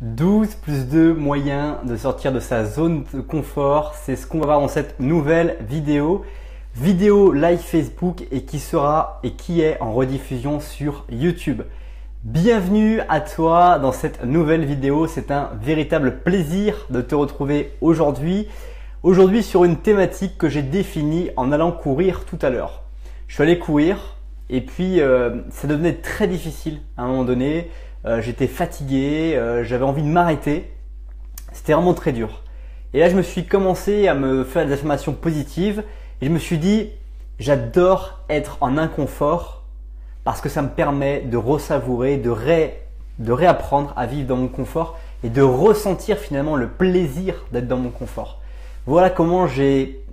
12 plus 2 moyens de sortir de sa zone de confort, c'est ce qu'on va voir dans cette nouvelle vidéo. Vidéo live Facebook et qui est en rediffusion sur YouTube. Bienvenue à toi dans cette nouvelle vidéo, c'est un véritable plaisir de te retrouver aujourd'hui. Aujourd'hui sur une thématique que j'ai définie en allant courir tout à l'heure. Je suis allé courir et puis ça devenait très difficile à un moment donné. J'étais fatigué, j'avais envie de m'arrêter. C'était vraiment très dur. Et là, je me suis commencé à me faire des affirmations positives et je me suis dit, j'adore être en inconfort parce que ça me permet de ressavourer, de réapprendre à vivre dans mon confort et de ressentir finalement le plaisir d'être dans mon confort. Voilà comment j'ai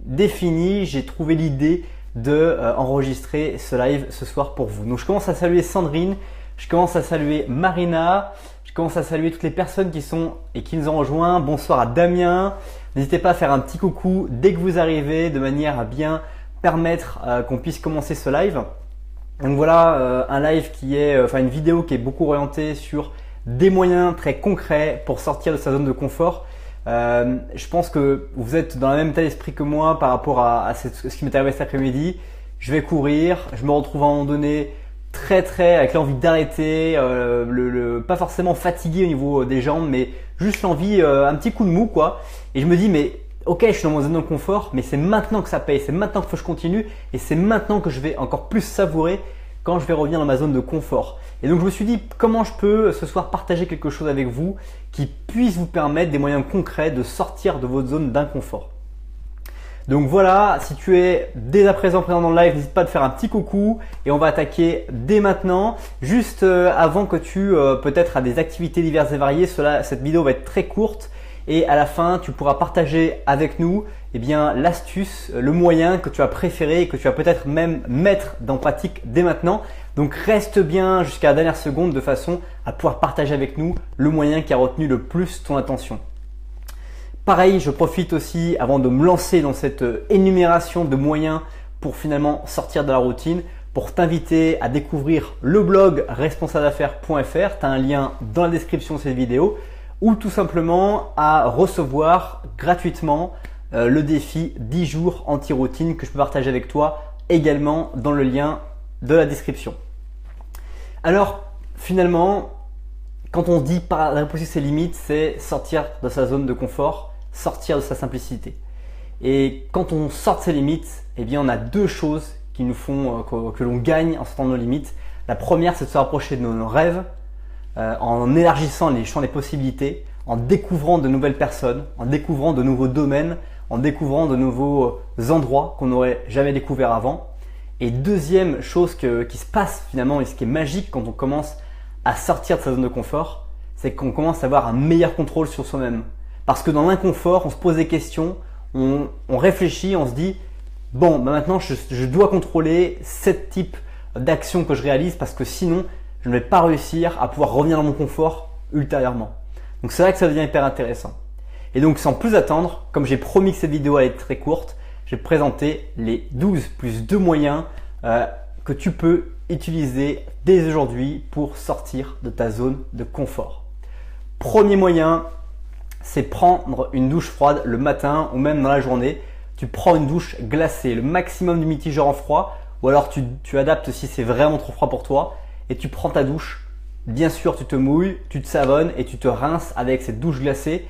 trouvé l'idée de enregistrer ce live ce soir pour vous. Donc, je commence à saluer Sandrine. Je commence à saluer Marina, je commence à saluer toutes les personnes qui sont et qui nous ont rejoints. Bonsoir à Damien. N'hésitez pas à faire un petit coucou dès que vous arrivez de manière à bien permettre qu'on puisse commencer ce live. Donc voilà un live une vidéo qui est beaucoup orientée sur des moyens très concrets pour sortir de sa zone de confort. Je pense que vous êtes dans le même état d'esprit que moi par rapport à ce qui m'est arrivé cet après-midi. Je vais courir, je me retrouve à un moment donné très avec l'envie d'arrêter, pas forcément fatigué au niveau des jambes, mais juste l'envie, un petit coup de mou quoi. Et je me dis mais ok, je suis dans mon zone de confort, mais c'est maintenant que ça paye, c'est maintenant qu'il faut que je continue et c'est maintenant que je vais encore plus savourer quand je vais revenir dans ma zone de confort. Et donc je me suis dit comment je peux ce soir partager quelque chose avec vous qui puisse vous permettre des moyens concrets de sortir de votre zone d'inconfort. Donc voilà, si tu es dès à présent présent dans le live, n'hésite pas à te faire un petit coucou et on va attaquer dès maintenant. Juste avant que tu peut-être à des activités diverses et variées, cette vidéo va être très courte et à la fin tu pourras partager avec nous l'astuce, le moyen que tu as préféré et que tu vas peut-être même mettre dans pratique dès maintenant. Donc reste bien jusqu'à la dernière seconde de façon à pouvoir partager avec nous le moyen qui a retenu le plus ton attention. Pareil, je profite aussi avant de me lancer dans cette énumération de moyens pour finalement sortir de la routine, pour t'inviter à découvrir le blog responsableaffaires.fr. Tu as un lien dans la description de cette vidéo ou tout simplement à recevoir gratuitement le défi 10 jours anti-routine que je peux partager avec toi également dans le lien de la description. Alors finalement, quand on dit repousser ses limites, c'est sortir de sa zone de confort, sortir de sa simplicité. Et quand on sort de ses limites, on a deux choses qui nous font que l'on gagne en sortant de nos limites. La première, c'est de se rapprocher de nos rêves en élargissant les champs des possibilités, en découvrant de nouvelles personnes, en découvrant de nouveaux domaines, en découvrant de nouveaux endroits qu'on n'aurait jamais découverts avant. Et deuxième chose qui se passe finalement et ce qui est magique quand on commence à sortir de sa zone de confort, c'est qu'on commence à avoir un meilleur contrôle sur soi-même. Parce que dans l'inconfort, on se pose des questions, on réfléchit, on se dit bon, maintenant je dois contrôler ce type d'action que je réalise parce que sinon je ne vais pas réussir à pouvoir revenir dans mon confort ultérieurement. Donc c'est là que ça devient hyper intéressant. Et donc sans plus attendre, comme j'ai promis que cette vidéo allait être très courte, je vais te présenter les 12 plus 2 moyens que tu peux utiliser dès aujourd'hui pour sortir de ta zone de confort. Premier moyen, c'est prendre une douche froide le matin ou même dans la journée. Tu prends une douche glacée, le maximum d'humidité genre froid, ou alors tu adaptes si c'est vraiment trop froid pour toi et tu prends ta douche. Bien sûr, tu te mouilles, tu te savonnes et tu te rinces avec cette douche glacée.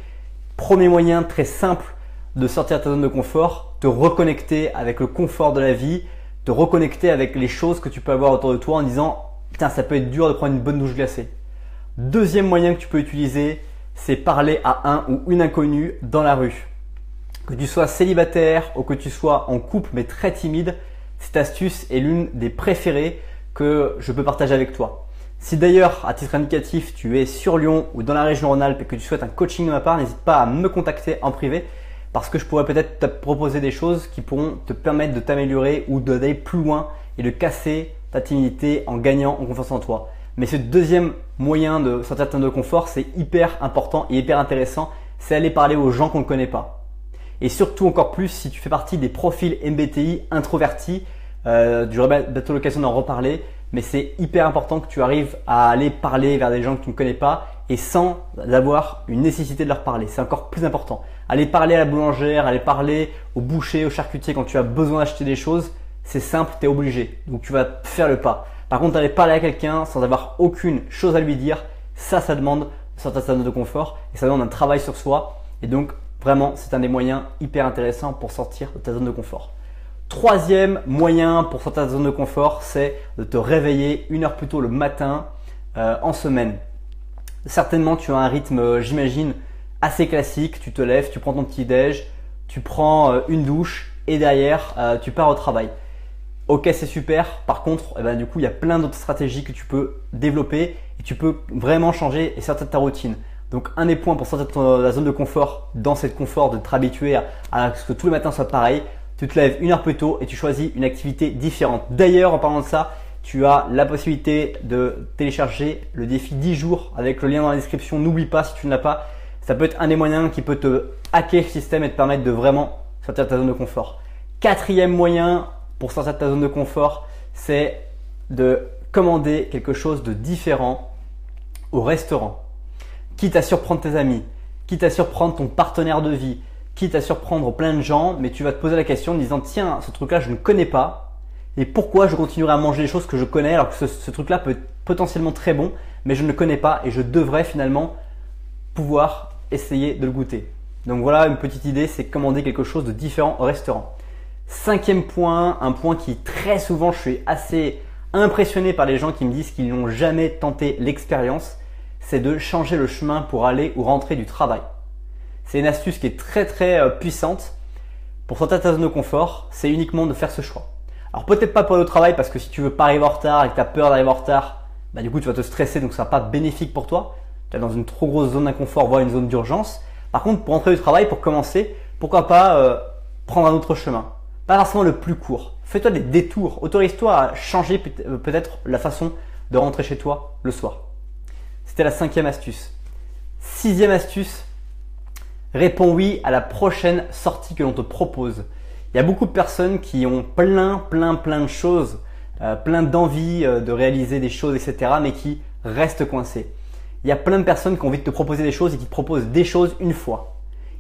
Premier moyen très simple de sortir de ta zone de confort, te reconnecter avec le confort de la vie, te reconnecter avec les choses que tu peux avoir autour de toi en disant putain, ça peut être dur de prendre une bonne douche glacée. Deuxième moyen que tu peux utiliser, c'est parler à un ou une inconnue dans la rue. Que tu sois célibataire ou que tu sois en couple mais très timide, cette astuce est l'une des préférées que je peux partager avec toi. Si d'ailleurs, à titre indicatif, tu es sur Lyon ou dans la région Rhône-Alpes et que tu souhaites un coaching de ma part, n'hésite pas à me contacter en privé parce que je pourrais peut-être te proposer des choses qui pourront te permettre de t'améliorer ou d'aller plus loin et de casser ta timidité en gagnant en confiance en toi. Mais ce deuxième moyen de sortir de ta zone de confort, c'est hyper important et hyper intéressant, c'est aller parler aux gens qu'on ne connaît pas. Et surtout encore plus si tu fais partie des profils MBTI introvertis, j'aurai bientôt l'occasion d'en reparler, mais c'est hyper important que tu arrives à aller parler vers des gens que tu ne connais pas et sans avoir une nécessité de leur parler. C'est encore plus important. Aller parler à la boulangère, aller parler au boucher, au charcutier quand tu as besoin d'acheter des choses, c'est simple, tu es obligé. Donc tu vas faire le pas. Par contre, aller parler à quelqu'un sans avoir aucune chose à lui dire, ça demande de sortir de sa zone de confort et ça demande un travail sur soi. Et donc vraiment, c'est un des moyens hyper intéressants pour sortir de ta zone de confort. Troisième moyen pour sortir de ta zone de confort, c'est de te réveiller 1 heure plus tôt le matin en semaine. Certainement, tu as un rythme, j'imagine, assez classique. Tu te lèves, tu prends ton petit déj, tu prends une douche et derrière, tu pars au travail. Ok, c'est super. Par contre, du coup, il y a plein d'autres stratégies que tu peux développer et tu peux vraiment changer et sortir de ta routine. Donc, un des points pour sortir de la zone de confort, dans cette confort, de te habituer à ce que tous les matins soient pareils, tu te lèves 1 heure plus tôt et tu choisis une activité différente. D'ailleurs, en parlant de ça, tu as la possibilité de télécharger le défi 10 jours avec le lien dans la description. N'oublie pas, si tu ne l'as pas, ça peut être un des moyens qui peut te hacker le système et te permettre de vraiment sortir de ta zone de confort. Quatrième moyen pour sortir de ta zone de confort, c'est de commander quelque chose de différent au restaurant. Quitte à surprendre tes amis, quitte à surprendre ton partenaire de vie, quitte à surprendre plein de gens, mais tu vas te poser la question en disant tiens, ce truc-là, je ne connais pas. Et pourquoi je continuerai à manger les choses que je connais alors que ce truc-là peut être potentiellement très bon, mais je ne le connais pas et je devrais finalement pouvoir essayer de le goûter. Donc voilà une petite idée, c'est commander quelque chose de différent au restaurant. Cinquième point, un point qui très souvent je suis assez impressionné par les gens qui me disent qu'ils n'ont jamais tenté l'expérience, c'est de changer le chemin pour aller ou rentrer du travail. C'est une astuce qui est très puissante. Pour sortir de ta zone de confort, c'est uniquement de faire ce choix. Alors peut-être pas pour aller au travail parce que si tu veux pas arriver en retard et que tu as peur d'arriver en retard, du coup tu vas te stresser donc ça ne sera pas bénéfique pour toi. Tu es dans une trop grosse zone d'inconfort, voire une zone d'urgence. Par contre, pour rentrer du travail, pour commencer, pourquoi pas prendre un autre chemin. Pas forcément le plus court. Fais-toi des détours. Autorise-toi à changer peut-être la façon de rentrer chez toi le soir. C'était la 5e astuce. 6e astuce, réponds oui à la prochaine sortie que l'on te propose. Il y a beaucoup de personnes qui ont plein de choses, plein d'envie de réaliser des choses, etc. mais qui restent coincées. Il y a plein de personnes qui ont envie de te proposer des choses et qui te proposent des choses une fois.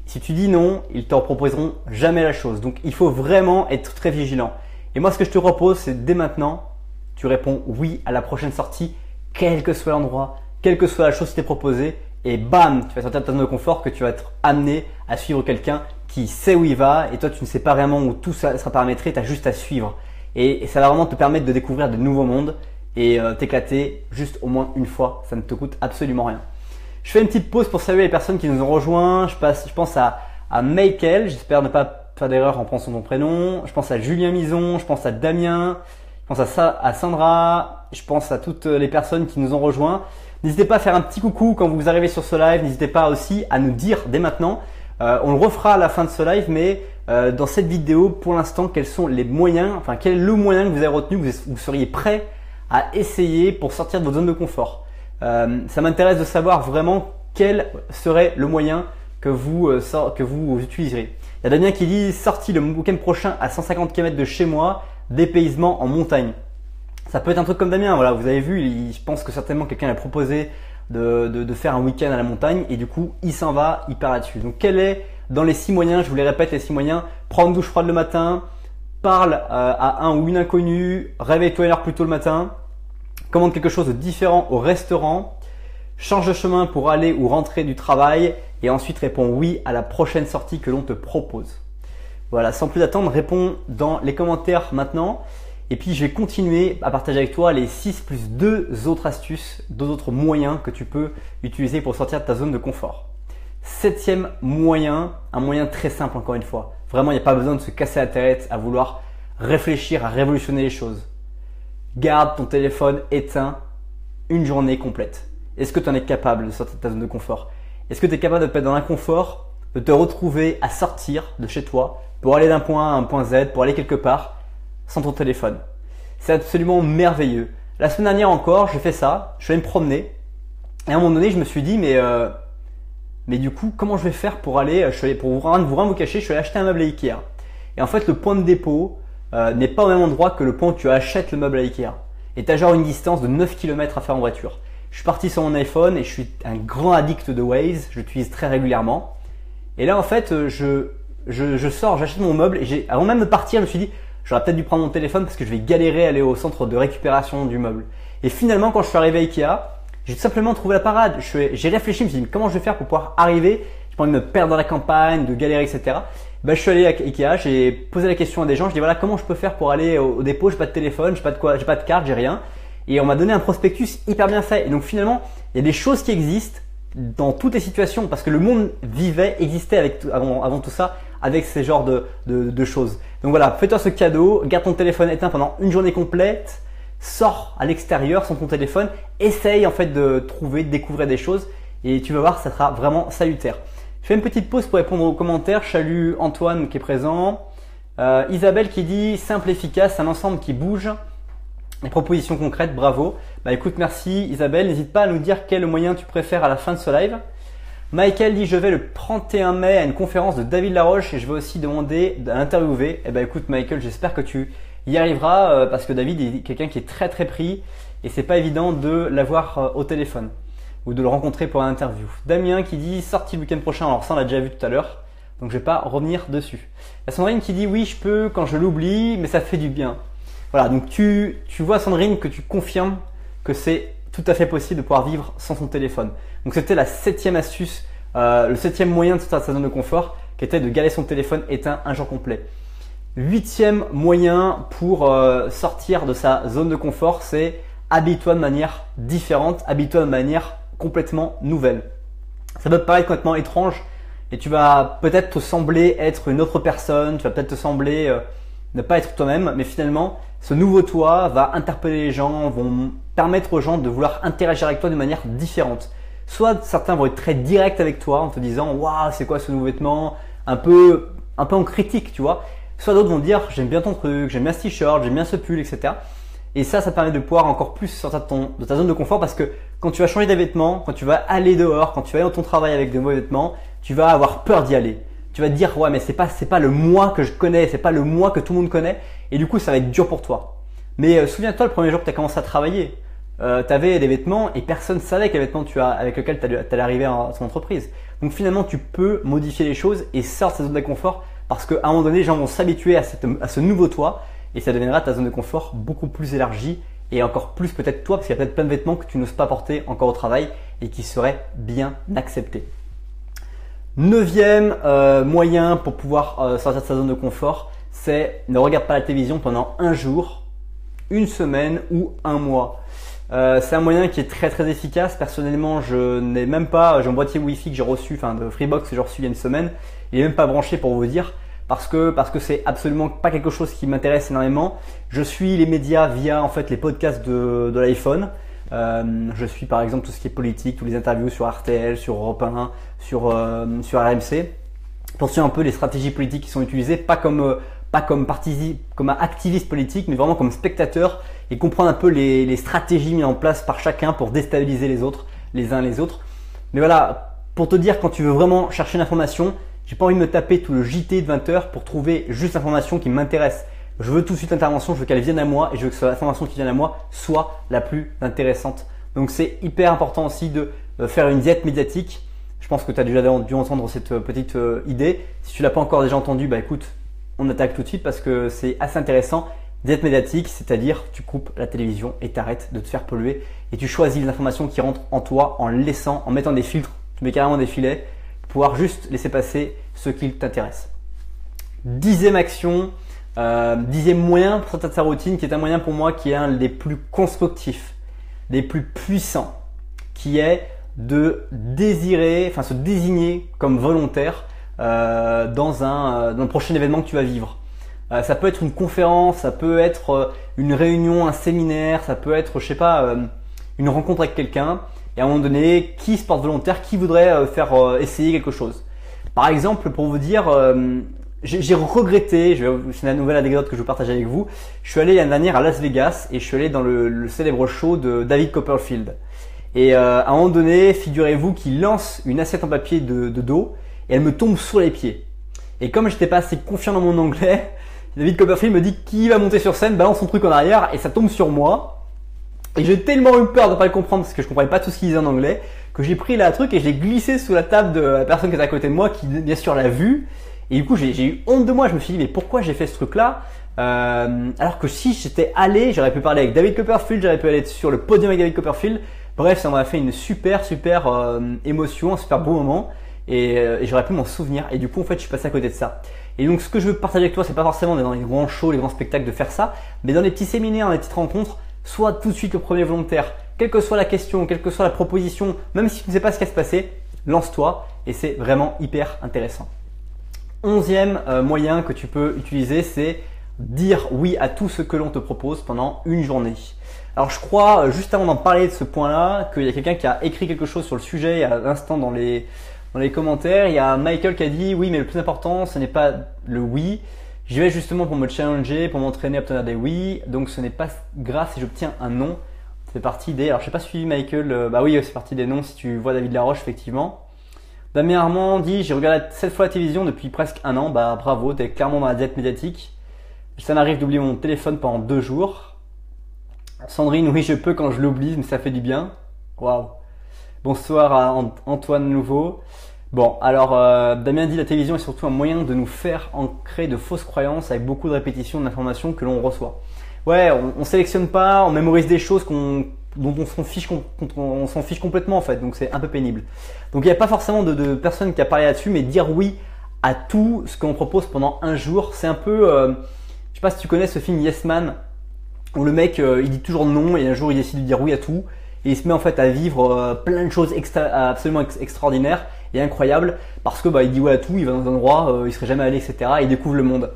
Si tu dis non, ils ne te proposeront jamais la chose. Donc, il faut vraiment être très vigilant. Et moi, ce que je te propose, c'est dès maintenant, tu réponds oui à la prochaine sortie, quel que soit l'endroit, quelle que soit la chose qui t'est proposée. Et bam, tu vas sortir de ta zone de confort que tu vas être amené à suivre quelqu'un qui sait où il va et toi, tu ne sais pas vraiment où tout ça sera paramétré, tu as juste à suivre. Et ça va vraiment te permettre de découvrir de nouveaux mondes et t'éclater juste au moins une fois. Ça ne te coûte absolument rien. Je fais une petite pause pour saluer les personnes qui nous ont rejoints. Je pense à Michael, j'espère ne pas faire d'erreur en prononçant ton prénom. Je pense à Julien Mison, je pense à Damien, je pense à Sandra, je pense à toutes les personnes qui nous ont rejoints. N'hésitez pas à faire un petit coucou quand vous arrivez sur ce live. N'hésitez pas aussi à nous dire dès maintenant. On le refera à la fin de ce live, mais dans cette vidéo, pour l'instant, quels sont les moyens, enfin quel est le moyen que vous avez retenu, que vous seriez prêt à essayer pour sortir de votre zone de confort. Ça m'intéresse de savoir vraiment quel serait le moyen que vous utiliserez. Il y a Damien qui dit sorti le week-end prochain à 150 km de chez moi, dépaysement en montagne. Ça peut être un truc comme Damien, voilà, vous avez vu, je pense que certainement quelqu'un l'a proposé de faire un week-end à la montagne et du coup il s'en va, il part là-dessus. Donc quel est dans les 6 moyens, je vous les répète les 6 moyens, prendre une douche froide le matin, parle à un ou une inconnue, réveille-toi 1 heure plus tôt le matin, commande quelque chose de différent au restaurant, change de chemin pour aller ou rentrer du travail et ensuite réponds oui à la prochaine sortie que l'on te propose. Voilà, sans plus attendre, réponds dans les commentaires maintenant. Et puis, je vais continuer à partager avec toi les 6 plus 2 autres astuces, 2 autres moyens que tu peux utiliser pour sortir de ta zone de confort. 7e moyen, un moyen très simple encore une fois. Vraiment, il n'y a pas besoin de se casser la tête à vouloir réfléchir, à révolutionner les choses. Garde ton téléphone éteint une journée complète. Est-ce que tu en es capable de sortir de ta zone de confort? Est-ce que tu es capable de te mettre dans l'inconfort, de te retrouver à sortir de chez toi pour aller d'un point A à un point Z, pour aller quelque part sans ton téléphone? C'est absolument merveilleux. La semaine dernière encore, j'ai fait ça, je suis allé me promener et à un moment donné, je me suis dit mais du coup, comment je vais faire pour aller, pour rien vous cacher, je suis allé acheter un meuble à Ikea. Et en fait, le point de dépôt n'est pas au même endroit que le point où tu achètes le meuble à Ikea. Et tu as genre une distance de 9 km à faire en voiture. Je suis parti sur mon iPhone et je suis un grand addict de Waze. Je l'utilise très régulièrement. Et là, en fait, je sors, j'achète mon meuble et avant même de partir, je me suis dit, j'aurais peut-être dû prendre mon téléphone parce que je vais galérer à aller au centre de récupération du meuble. Et finalement, quand je suis arrivé à Ikea, j'ai tout simplement trouvé la parade. J'ai réfléchi, je me suis dit, comment je vais faire pour pouvoir arriver? J'ai pas envie de me perdre dans la campagne, de galérer, etc. Ben, je suis allé à Ikea, j'ai posé la question à des gens, je dis voilà, comment je peux faire pour aller au dépôt? J'ai pas de téléphone, j'ai pas de carte, j'ai rien. Et on m'a donné un prospectus hyper bien fait. Et donc finalement, il y a des choses qui existent dans toutes les situations parce que le monde existait avant tout ça avec ces genres de choses. Donc voilà, fais-toi ce cadeau, garde ton téléphone éteint pendant une journée complète, sors à l'extérieur sans ton téléphone, essaye en fait de découvrir des choses et tu vas voir, ça sera vraiment salutaire. Je fais une petite pause pour répondre aux commentaires. Je salue Antoine qui est présent. Isabelle qui dit simple, efficace, un ensemble qui bouge. Les propositions concrètes, bravo. Bah écoute, merci Isabelle. N'hésite pas à nous dire quel moyen tu préfères à la fin de ce live. Michael dit je vais le 31 mai à une conférence de David Laroche et je vais aussi demander à l'interviewer. Eh ben écoute Michael, j'espère que tu y arriveras parce que David est quelqu'un qui est très très pris et c'est pas évident de l'avoir au téléphone ou de le rencontrer pour une interview. Damien qui dit sortie le week-end prochain, alors ça on l'a déjà vu tout à l'heure, donc je vais pas revenir dessus. Il y a Sandrine qui dit oui je peux quand je l'oublie mais ça fait du bien. Voilà, donc tu vois Sandrine que tu confirmes que c'est tout à fait possible de pouvoir vivre sans son téléphone. Donc c'était la 7e astuce, le 7e moyen de sortir de sa zone de confort qui était de garder son téléphone éteint un jour complet. 8e moyen pour sortir de sa zone de confort, c'est habille-toi de manière différente, habille-toi de manière complètement nouvelle. Ça peut te paraître complètement étrange et tu vas peut-être te sembler être une autre personne, tu vas peut-être te sembler ne pas être toi-même, mais finalement ce nouveau toi va interpeller les gens, vont permettre aux gens de vouloir interagir avec toi de manière différente. Soit certains vont être très directs avec toi en te disant waouh c'est quoi ce nouveau vêtement, un peu en critique tu vois. Soit d'autres vont dire j'aime bien ton truc, j'aime bien ce t-shirt, j'aime bien ce pull, etc. Et ça permet de pouvoir encore plus sortir de ta zone de confort parce que quand tu vas changer des vêtements, quand tu vas aller dehors, quand tu vas aller dans ton travail avec de nouveaux vêtements, tu vas avoir peur d'y aller. Tu vas te dire ouais mais c'est pas le moi que je connais, c'est pas le moi que tout le monde connaît et du coup ça va être dur pour toi. Mais souviens-toi le premier jour que tu as commencé à travailler, tu avais des vêtements et personne ne savait quels vêtements avec lesquels tu allais arriver à ton entreprise. Donc finalement tu peux modifier les choses et sortir de ta zone de confort parce qu'à un moment donné les gens vont s'habituer à ce nouveau toi et ça deviendra ta zone de confort beaucoup plus élargie et encore plus peut-être toi parce qu'il y a peut-être plein de vêtements que tu n'oses pas porter encore au travail et qui seraient bien acceptés. 9e moyen pour pouvoir sortir de sa zone de confort, c'est ne regarde pas la télévision pendant un jour, une semaine ou un mois. C'est un moyen qui est très très efficace. Personnellement, je n'ai même pas, j'ai un boîtier Wi-Fi que j'ai reçu, enfin de Freebox que j'ai reçu il y a une semaine. Il est même pas branché pour vous dire parce que c'est absolument pas quelque chose qui m'intéresse énormément. Je suis les médias via en fait les podcasts de l'iPhone. Je suis par exemple tout ce qui est politique, tous les interviews sur RTL, sur Europe 1, sur RMC, pour suivre un peu les stratégies politiques qui sont utilisées, pas comme un activiste politique, mais vraiment comme spectateur et comprendre un peu les stratégies mises en place par chacun pour déstabiliser les autres, les uns les autres. Mais voilà, pour te dire quand tu veux vraiment chercher une information, j'ai pas envie de me taper tout le JT de 20 heures pour trouver juste l'information qui m'intéresse. Je veux tout de suite l'intervention, je veux qu'elle vienne à moi et je veux que l'information qui vient à moi soit la plus intéressante. Donc c'est hyper important aussi de faire une diète médiatique. Je pense que tu as déjà dû entendre cette petite idée. Si tu l'as pas encore déjà entendu, bah écoute, on attaque tout de suite parce que c'est assez intéressant. Diète médiatique, c'est-à-dire tu coupes la télévision et t'arrêtes de te faire polluer et tu choisis les informations qui rentrent en toi en mettant des filtres, tu mets carrément des filets pour pouvoir juste laisser passer ce qui t'intéresse. 10e action. 10e moyen pour sortir de sa routine qui est un moyen pour moi qui est un des plus constructifs, des plus puissants, qui est de se désigner comme volontaire dans le prochain événement que tu vas vivre. Ça peut être une conférence, ça peut être une réunion, un séminaire, ça peut être, je sais pas, une rencontre avec quelqu'un et à un moment donné, qui se porte volontaire, qui voudrait faire essayer quelque chose. Par exemple, pour vous dire, j'ai regretté, c'est une nouvelle anecdote que je vais partager avec vous. Je suis allé l'année dernière à Las Vegas et je suis allé dans le célèbre show de David Copperfield. Et à un moment donné, figurez-vous qu'il lance une assiette en papier de dos et elle me tombe sur les pieds. Et comme j'étais pas assez confiant dans mon anglais, David Copperfield me dit qui va monter sur scène, balance son truc en arrière et ça tombe sur moi. Et j'ai tellement eu peur de pas le comprendre parce que je comprenais pas tout ce qu'il disait en anglais que j'ai pris la truc et je l'ai glissé sous la table de la personne qui était à côté de moi qui bien sûr l'a vu. Et du coup j'ai eu honte de moi. Je me suis dit mais pourquoi j'ai fait ce truc là alors que si j'étais allé, j'aurais pu parler avec David Copperfield, j'aurais pu aller sur le podium avec David Copperfield. Bref, ça m'a fait une super émotion, un super beau moment et j'aurais pu m'en souvenir. Et du coup en fait je suis passé à côté de ça. Et donc ce que je veux partager avec toi, c'est pas forcément dans les grands shows, les grands spectacles de faire ça, mais dans les petits séminaires, dans les petites rencontres. Sois tout de suite le premier volontaire. Quelle que soit la question, quelle que soit la proposition, même si tu ne sais pas ce qui va se passer, lance-toi et c'est vraiment hyper intéressant. 11e moyen que tu peux utiliser, c'est dire oui à tout ce que l'on te propose pendant une journée. Alors je crois, juste avant d'en parler de ce point-là, qu'il y a quelqu'un qui a écrit quelque chose sur le sujet à l'instant dans les commentaires. Il y a Michael qui a dit oui, mais le plus important, ce n'est pas le oui. J'y vais justement pour me challenger, pour m'entraîner à obtenir des oui. Donc ce n'est pas grave si j'obtiens un non. C'est parti des… Alors je n'ai pas suivi Michael. Bah oui, c'est parti des non si tu vois David Laroche effectivement. Damien Armand dit j'ai regardé 7 fois la télévision depuis presque un an. Bah bravo, tu es clairement dans la diète médiatique. Ça m'arrive d'oublier mon téléphone pendant 2 jours. Sandrine, oui je peux quand je l'oublie, mais ça fait du bien. Waouh. Bonsoir à Antoine Nouveau. Bon, alors Damien dit la télévision est surtout un moyen de nous faire ancrer de fausses croyances avec beaucoup de répétitions d'informations que l'on reçoit. Ouais, on sélectionne pas, on mémorise des choses dont on s'en fiche complètement en fait, donc c'est un peu pénible. Donc il n'y a pas forcément de personne qui a parlé là-dessus, mais dire oui à tout ce qu'on propose pendant un jour, c'est un peu, je sais pas si tu connais ce film Yes Man, où le mec il dit toujours non et un jour il décide de dire oui à tout et il se met en fait à vivre plein de choses absolument extraordinaires et incroyables parce que il dit ouais à tout, il va dans un endroit, il serait jamais allé, etc. et il découvre le monde.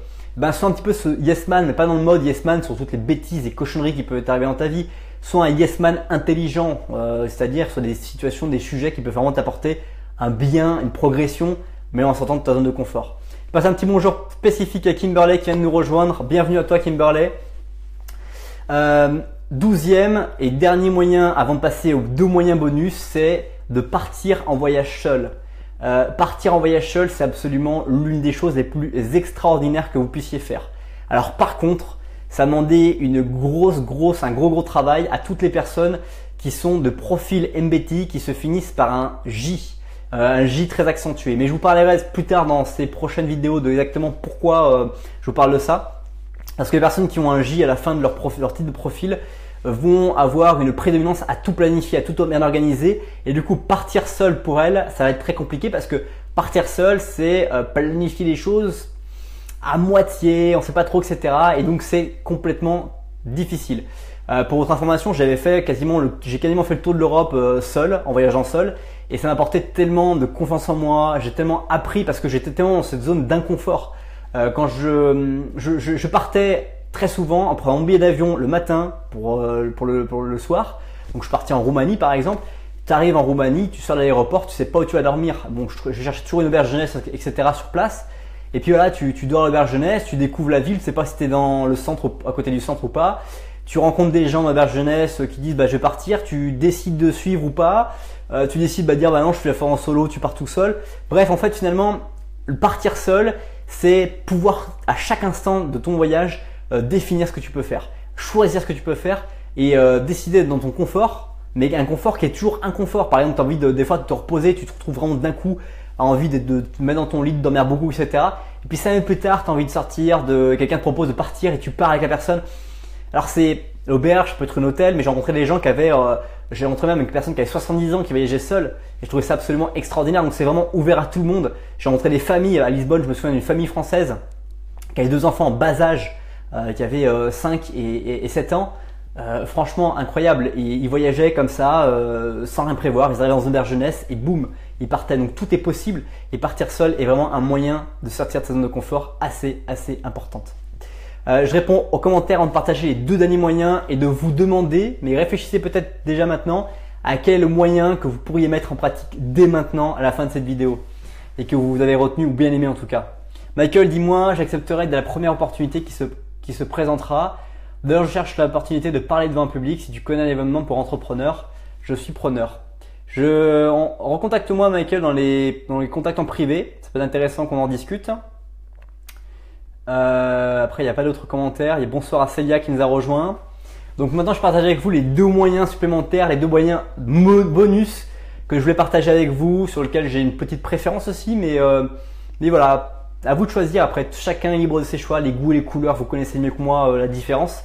Sois un petit peu ce yes man, mais pas dans le mode yes man sur toutes les bêtises et cochonneries qui peuvent arriver dans ta vie. Sois un yes man intelligent, c'est-à-dire sur des situations, des sujets qui peuvent vraiment t'apporter un bien, une progression, mais en sortant de ta zone de confort. Je passe un petit bonjour spécifique à Kimberley qui vient de nous rejoindre. Bienvenue à toi Kimberley. 12e et dernier moyen avant de passer aux 2 moyens bonus, c'est de partir en voyage seul. Partir en voyage seul, c'est absolument l'une des choses les plus extraordinaires que vous puissiez faire. Alors par contre, ça demandait un gros travail à toutes les personnes qui sont de profil MBTI qui se finissent par un J très accentué. Mais je vous parlerai plus tard dans ces prochaines vidéos de exactement pourquoi je vous parle de ça. Parce que les personnes qui ont un J à la fin de leur titre de profil vont avoir une prédominance à tout planifier, à tout bien organiser et du coup partir seul pour elles, ça va être très compliqué parce que partir seul c'est planifier les choses à moitié, on sait pas trop, etc. et donc c'est complètement difficile. Pour votre information, j'ai quasiment fait le tour de l'Europe seul, en voyageant seul et ça m'a apporté tellement de confiance en moi, j'ai tellement appris parce que j'étais tellement dans cette zone d'inconfort. Quand je partais très souvent en prenant mon billet d'avion le matin pour le soir. Donc je partais en Roumanie par exemple. Tu arrives en Roumanie, tu sors de l'aéroport, tu sais pas où tu vas dormir. Bon, je cherche toujours une auberge jeunesse, etc. sur place. Et puis voilà, tu dors à l'auberge jeunesse, tu découvres la ville, tu sais pas si tu es dans le centre, à côté du centre ou pas. Tu rencontres des gens dans l'auberge jeunesse qui disent je vais partir, tu décides de suivre ou pas. Tu décides de dire non, je fais la forêt en solo, tu pars tout seul. Bref, en fait finalement, partir seul, c'est pouvoir à chaque instant de ton voyage définir ce que tu peux faire, choisir ce que tu peux faire et décider d'être dans ton confort, mais un confort qui est toujours inconfort. Par exemple, tu as envie des fois de te reposer, tu te retrouves vraiment d'un coup à envie de te mettre dans ton lit, de dormir beaucoup, etc. Et puis 5 minutes plus tard, tu as envie de sortir, quelqu'un te propose de partir et tu pars avec la personne. Alors c'est l'auberge, ça peut être un hôtel, mais j'ai rencontré des gens qui avaient, j'ai rencontré même une personne qui avait 70 ans qui voyageait seule et je trouvais ça absolument extraordinaire. Donc c'est vraiment ouvert à tout le monde. J'ai rencontré des familles à Lisbonne, je me souviens d'une famille française qui avait 2 enfants en bas âge, qui avaient 5 et 7 ans. Franchement incroyable. Ils voyageaient comme ça sans rien prévoir. Ils arrivaient dans une auberge jeunesse et boum, ils partaient. Donc tout est possible et partir seul est vraiment un moyen de sortir de sa zone de confort assez importante. Je réponds aux commentaires en partageant les 2 derniers moyens et de vous demander, mais réfléchissez peut-être déjà maintenant à quel est le moyen que vous pourriez mettre en pratique dès maintenant à la fin de cette vidéo et que vous avez retenu ou bien aimé en tout cas. Michael, dis-moi, j'accepterai dès la première opportunité qui se présentera. D'ailleurs, je cherche l'opportunité de parler devant un public. Si tu connais un événement pour entrepreneurs, je suis preneur. Recontacte-moi Michael dans les contacts en privé. Ça peut être intéressant qu'on en discute. Après, il n'y a pas d'autres commentaires. Il y a bonsoir à Célia qui nous a rejoint. Donc maintenant je partage avec vous les deux moyens supplémentaires, les deux moyens bonus que je voulais partager avec vous, sur lesquels j'ai une petite préférence aussi, mais voilà, à vous de choisir. Après, chacun est libre de ses choix, les goûts et les couleurs, vous connaissez mieux que moi la différence.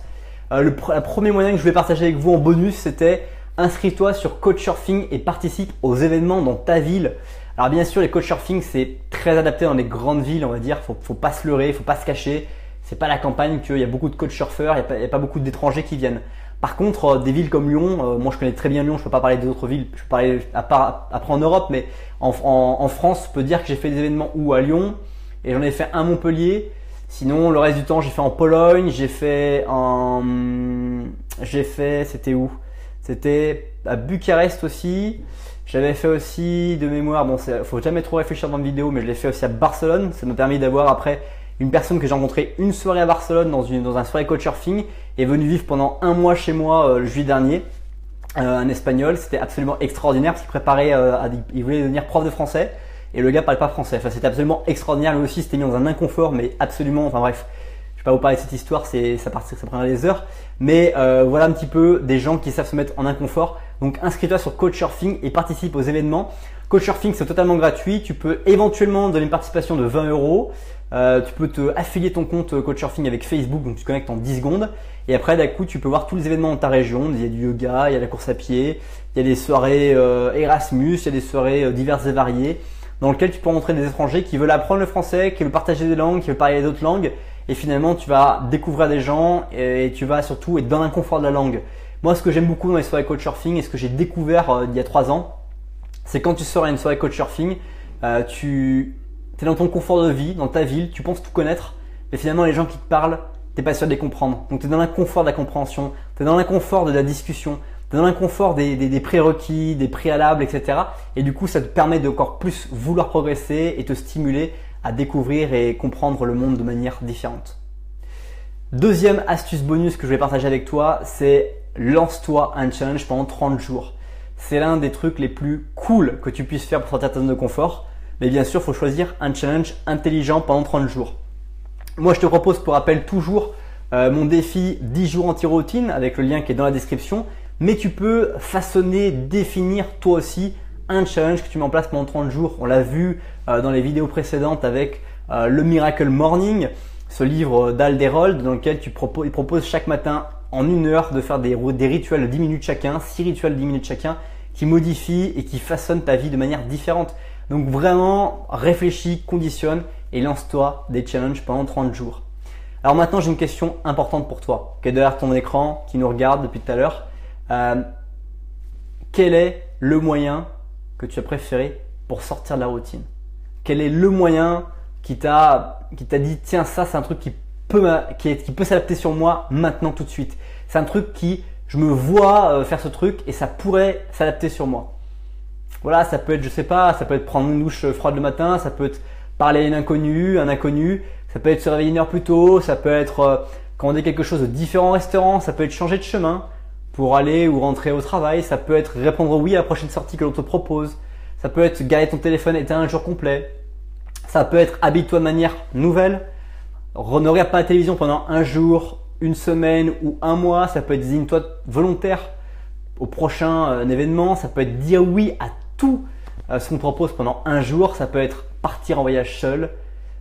Le premier moyen que je voulais partager avec vous en bonus, c'était inscris-toi sur Couchsurfing et participe aux événements dans ta ville. Alors bien sûr, les Couchsurfing, c'est très adapté dans les grandes villes, on va dire. Faut pas se leurrer, faut pas se cacher. C'est pas la campagne qu'il y a beaucoup de Couchsurfers, il y a pas beaucoup d'étrangers qui viennent. Par contre, des villes comme Lyon, moi je connais très bien Lyon, je peux pas parler des autres villes, je peux parler après en Europe, mais en France, je peux dire que j'ai fait des événements où à Lyon et j'en ai fait un à Montpellier. Sinon, le reste du temps, j'ai fait en Pologne, c'était où? C'était à Bucarest aussi. J'avais fait aussi de mémoire, bon, faut jamais trop réfléchir dans une vidéo, mais je l'ai fait aussi à Barcelone. Ça m'a permis d'avoir après une personne que j'ai rencontrée une soirée à Barcelone dans un soirée Couchsurfing est venue vivre pendant un mois chez moi le juillet dernier. Un Espagnol, c'était absolument extraordinaire parce qu'il préparait, il voulait devenir prof de français et le gars parlait pas français. Enfin, c'était absolument extraordinaire. Lui aussi, c'était mis dans un inconfort, mais absolument. Enfin bref, je vais pas vous parler de cette histoire, ça prendrait des heures. Mais voilà un petit peu des gens qui savent se mettre en inconfort. Donc inscris-toi sur Couchsurfing et participe aux événements. Couchsurfing, c'est totalement gratuit. Tu peux éventuellement donner une participation de 20 €. Tu peux te affilier ton compte Couchsurfing avec Facebook, donc tu te connectes en 10 secondes. Et après, d'un coup, tu peux voir tous les événements dans ta région. Il y a du yoga, il y a la course à pied, il y a des soirées Erasmus, il y a des soirées diverses et variées dans lesquelles tu peux rencontrer des étrangers qui veulent apprendre le français, qui veulent partager des langues, qui veulent parler d'autres langues. Et finalement, tu vas découvrir des gens et tu vas surtout être dans l'inconfort de la langue. Moi, ce que j'aime beaucoup dans les soirées Couchsurfing et ce que j'ai découvert il y a 3 ans, c'est quand tu sors à une soirée Couchsurfing, tu es dans ton confort de vie, dans ta ville, tu penses tout connaître, mais finalement les gens qui te parlent, t'es pas sûr de les comprendre. Donc tu es dans l'inconfort de la compréhension, tu es dans l'inconfort de la discussion, tu es dans l'inconfort des prérequis, des préalables, etc. Et du coup, ça te permet de encore plus vouloir progresser et te stimuler à découvrir et comprendre le monde de manière différente. Deuxième astuce bonus que je vais partager avec toi, c'est lance-toi un challenge pendant 30 jours. C'est l'un des trucs les plus cool que tu puisses faire pour sortir de ta zone de confort. Mais bien sûr, il faut choisir un challenge intelligent pendant 30 jours. Moi, je te propose pour rappel toujours mon défi 10 jours anti-routine avec le lien qui est dans la description. Mais tu peux façonner, définir toi aussi un challenge que tu mets en place pendant 30 jours. On l'a vu dans les vidéos précédentes avec le Miracle Morning, ce livre d'Al Herold dans lequel il propose chaque matin en 1 heure de faire des rituels de 10 minutes chacun, 6 rituels de 10 minutes chacun qui modifient et qui façonnent ta vie de manière différente. Donc vraiment, réfléchis, conditionne et lance-toi des challenges pendant 30 jours. Alors maintenant, j'ai une question importante pour toi, qui est derrière ton écran, qui nous regarde depuis tout à l'heure. Quel est le moyen que tu as préféré pour sortir de la routine? Quel est le moyen qui t'a dit tiens, ça c'est un truc qui peut s'adapter sur moi maintenant tout de suite. C'est un truc qui, je me vois faire ce truc et ça pourrait s'adapter sur moi. Voilà, ça peut être, je sais pas, ça peut être prendre une douche froide le matin, ça peut être parler à un inconnu, ça peut être se réveiller 1 heure plus tôt, ça peut être commander quelque chose de différent au restaurant, ça peut être changer de chemin pour aller ou rentrer au travail, ça peut être répondre oui à la prochaine sortie que l'on te propose, ça peut être garder ton téléphone éteint un jour complet, ça peut être habille-toi de manière nouvelle, ne regarde pas la télévision pendant 1 jour, 1 semaine ou 1 mois, ça peut être désigne-toi volontaire au prochain événement, ça peut être dire oui à tout ce qu'on te propose pendant 1 jour, ça peut être partir en voyage seul,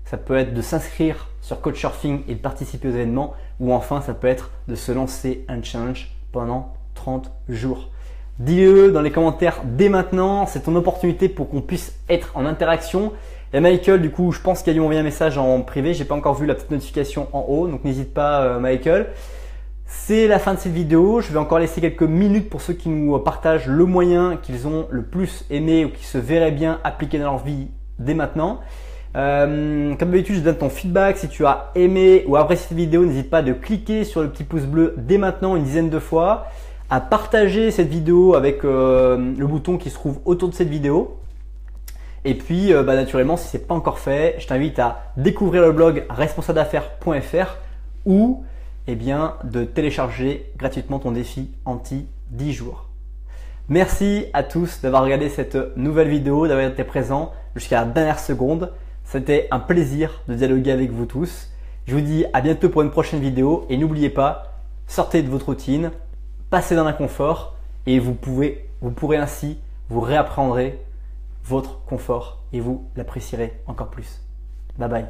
ça peut être de s'inscrire sur Couchsurfing et de participer aux événements, ou enfin ça peut être de se lancer un challenge pendant 30 jours. Dis-le dans les commentaires dès maintenant, c'est ton opportunité pour qu'on puisse être en interaction. Et Michael, du coup, je pense qu'il a dû m'envoyer un message en privé, j'ai pas encore vu la petite notification en haut, donc n'hésite pas Michael. C'est la fin de cette vidéo, je vais encore laisser quelques minutes pour ceux qui nous partagent le moyen qu'ils ont le plus aimé ou qui se verraient bien appliquer dans leur vie dès maintenant. Comme d'habitude, je donne ton feedback. Si tu as aimé ou apprécié cette vidéo, n'hésite pas de cliquer sur le petit pouce bleu dès maintenant 10aine de fois, à partager cette vidéo avec le bouton qui se trouve autour de cette vidéo. Et puis naturellement, si ce n'est pas encore fait, je t'invite à découvrir le blog responsableaffaires.fr ou de télécharger gratuitement ton défi anti 10 jours. Merci à tous d'avoir regardé cette nouvelle vidéo, d'avoir été présent jusqu'à la dernière seconde. C'était un plaisir de dialoguer avec vous tous. Je vous dis à bientôt pour une prochaine vidéo et n'oubliez pas, sortez de votre routine, passez dans l'inconfort et vous pourrez ainsi vous réapprendre votre confort et vous l'apprécierez encore plus. Bye bye.